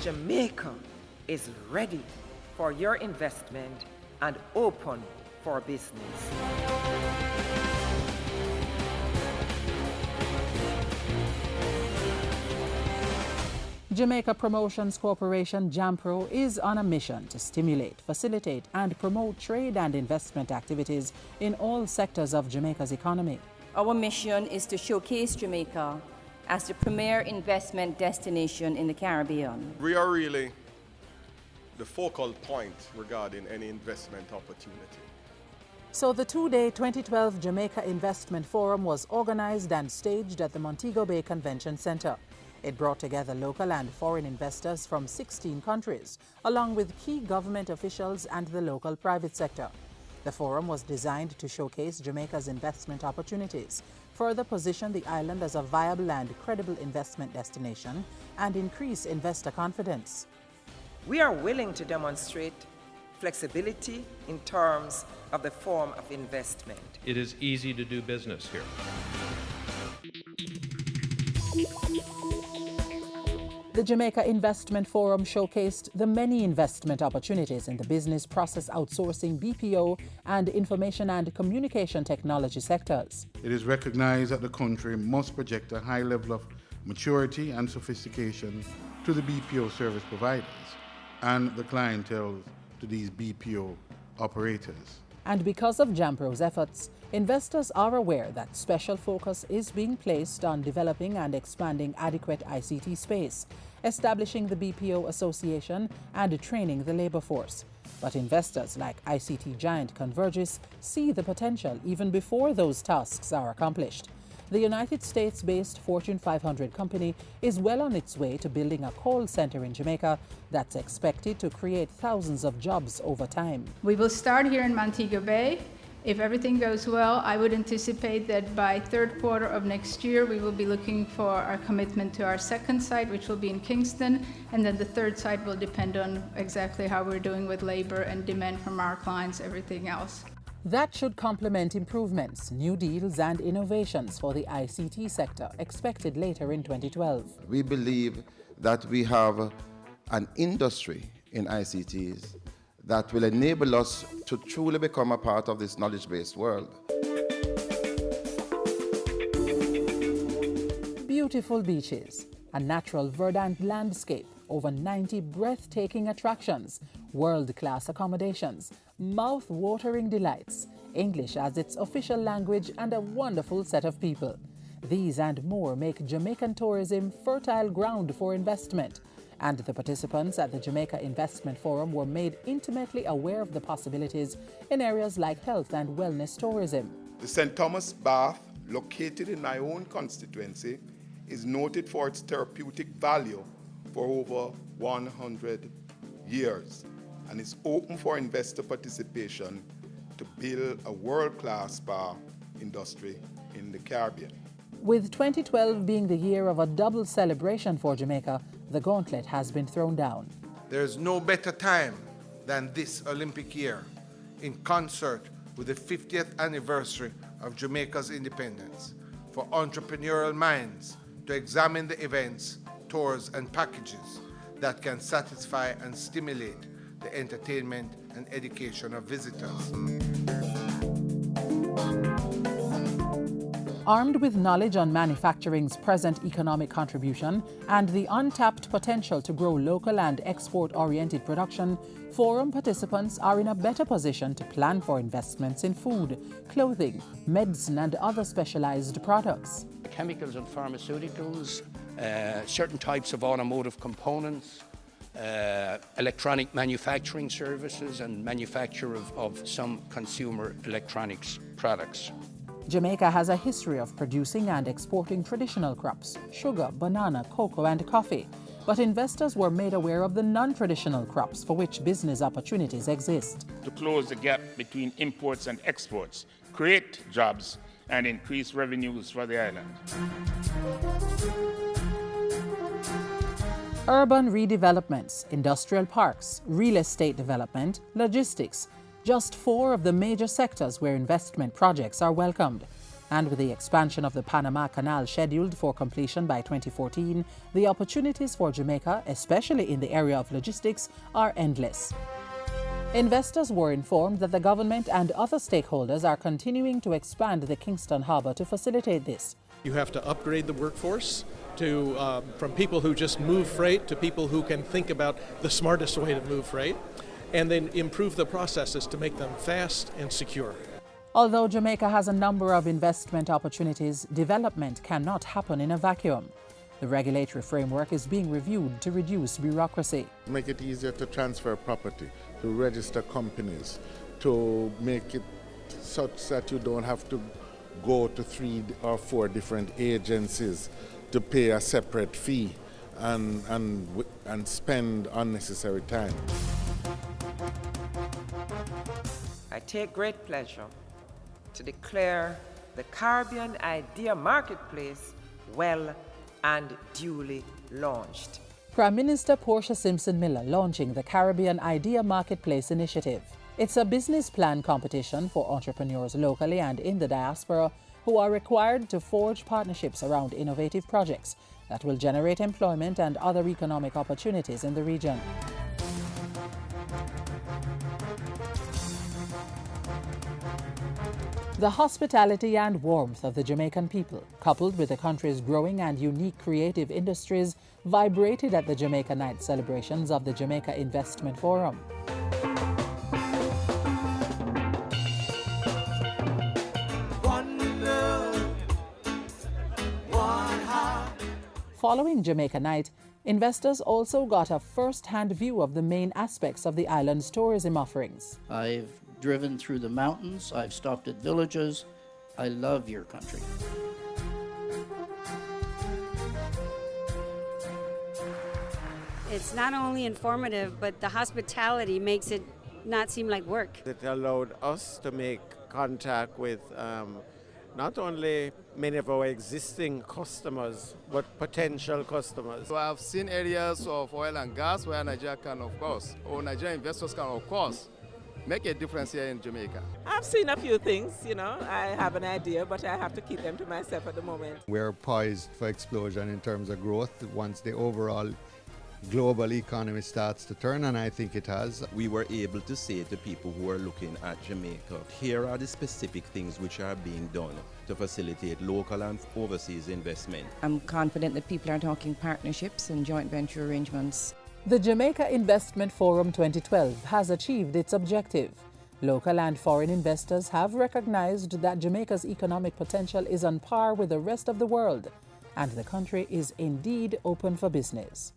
Jamaica is ready for your investment and open for business. Jamaica Promotions Corporation, JAMPRO, is on a mission to stimulate, facilitate, and promote trade and investment activities in all sectors of Jamaica's economy. Our mission is to showcase Jamaica as the premier investment destination in the Caribbean. We are really the focal point regarding any investment opportunity. So the two-day 2012 Jamaica Investment Forum was organized and staged at the Montego Bay Convention Center. It brought together local and foreign investors from 16 countries, along with key government officials and the local private sector. The forum was designed to showcase Jamaica's investment opportunities, further position the island as a viable and credible investment destination, and increase investor confidence. We are willing to demonstrate flexibility in terms of the form of investment. It is easy to do business here. The Jamaica Investment Forum showcased the many investment opportunities in the business process outsourcing, BPO, and information and communication technology sectors. It is recognized that the country must project a high level of maturity and sophistication to the BPO service providers and the clientele to these BPO operators. And because of JAMPRO's efforts, investors are aware that special focus is being placed on developing and expanding adequate ICT space, establishing the BPO Association, and training the labor force. But investors like ICT giant Convergys see the potential even before those tasks are accomplished. The United States-based Fortune 500 company is well on its way to building a call center in Jamaica that's expected to create thousands of jobs over time. We will start here in Montego Bay. If everything goes well, I would anticipate that by third quarter of next year, we will be looking for our commitment to our second site, which will be in Kingston, and then the third site will depend on exactly how we're doing with labor and demand from our clients, everything else. That should complement improvements, new deals, and innovations for the ICT sector expected later in 2012. We believe that we have an industry in ICTs that will enable us to truly become a part of this knowledge-based world. Beautiful beaches, a natural verdant landscape, over 90 breathtaking attractions, world-class accommodations, mouth-watering delights, English as its official language, and a wonderful set of people. These and more make Jamaican tourism fertile ground for investment. And the participants at the Jamaica Investment Forum were made intimately aware of the possibilities in areas like health and wellness tourism. The St. Thomas Bath, located in my own constituency, is noted for its therapeutic value for over 100 years and is open for investor participation to build a world-class spa industry in the Caribbean. With 2012 being the year of a double celebration for Jamaica, the gauntlet has been thrown down. There's no better time than this Olympic year, in concert with the 50th anniversary of Jamaica's independence, for entrepreneurial minds to examine the events, tours, and packages that can satisfy and stimulate the entertainment and education of visitors. Armed with knowledge on manufacturing's present economic contribution and the untapped potential to grow local and export-oriented production, forum participants are in a better position to plan for investments in food, clothing, medicine, and other specialized products. Chemicals and pharmaceuticals, certain types of automotive components, electronic manufacturing services, and manufacture of some consumer electronics products. Jamaica has a history of producing and exporting traditional crops, sugar, banana, cocoa, and coffee. But investors were made aware of the non-traditional crops for which business opportunities exist. To close the gap between imports and exports, create jobs, and increase revenues for the island. Urban redevelopments, industrial parks, real estate development, logistics, just 4 of the major sectors where investment projects are welcomed. And with the expansion of the Panama Canal scheduled for completion by 2014, the opportunities for Jamaica, especially in the area of logistics, are endless. Investors were informed that the government and other stakeholders are continuing to expand the Kingston Harbour to facilitate this. You have to upgrade the workforce from people who just move freight to people who can think about the smartest way to move freight, and then improve the processes to make them fast and secure. Although Jamaica has a number of investment opportunities, development cannot happen in a vacuum. The regulatory framework is being reviewed to reduce bureaucracy. Make it easier to transfer property, to register companies, to make it such that you don't have to go to 3 or 4 different agencies to pay a separate fee and spend unnecessary time. I take great pleasure to declare the Caribbean Idea Marketplace well and duly launched. Prime Minister Portia Simpson Miller launching the Caribbean Idea Marketplace initiative. It's a business plan competition for entrepreneurs locally and in the diaspora who are required to forge partnerships around innovative projects that will generate employment and other economic opportunities in the region. The hospitality and warmth of the Jamaican people, coupled with the country's growing and unique creative industries, vibrated at the Jamaica Night celebrations of the Jamaica Investment Forum. Following Jamaica Night, investors also got a first-hand view of the main aspects of the island's tourism offerings. I've driven through the mountains, I've stopped at villages. I love your country. It's not only informative, but the hospitality makes it not seem like work. It allowed us to make contact with not only many of our existing customers, but potential customers. So I've seen areas of oil and gas where Nigeria can, of course, or Nigerian investors can, of course, make a difference here in Jamaica. I've seen a few things, I have an idea, but I have to keep them to myself at the moment. We're poised for explosion in terms of growth once the overall global economy starts to turn, and I think it has. We were able to say to people who are looking at Jamaica, here are the specific things which are being done to facilitate local and overseas investment. I'm confident that people are talking partnerships and joint venture arrangements. The Jamaica Investment Forum 2012 has achieved its objective. Local and foreign investors have recognized that Jamaica's economic potential is on par with the rest of the world, and the country is indeed open for business.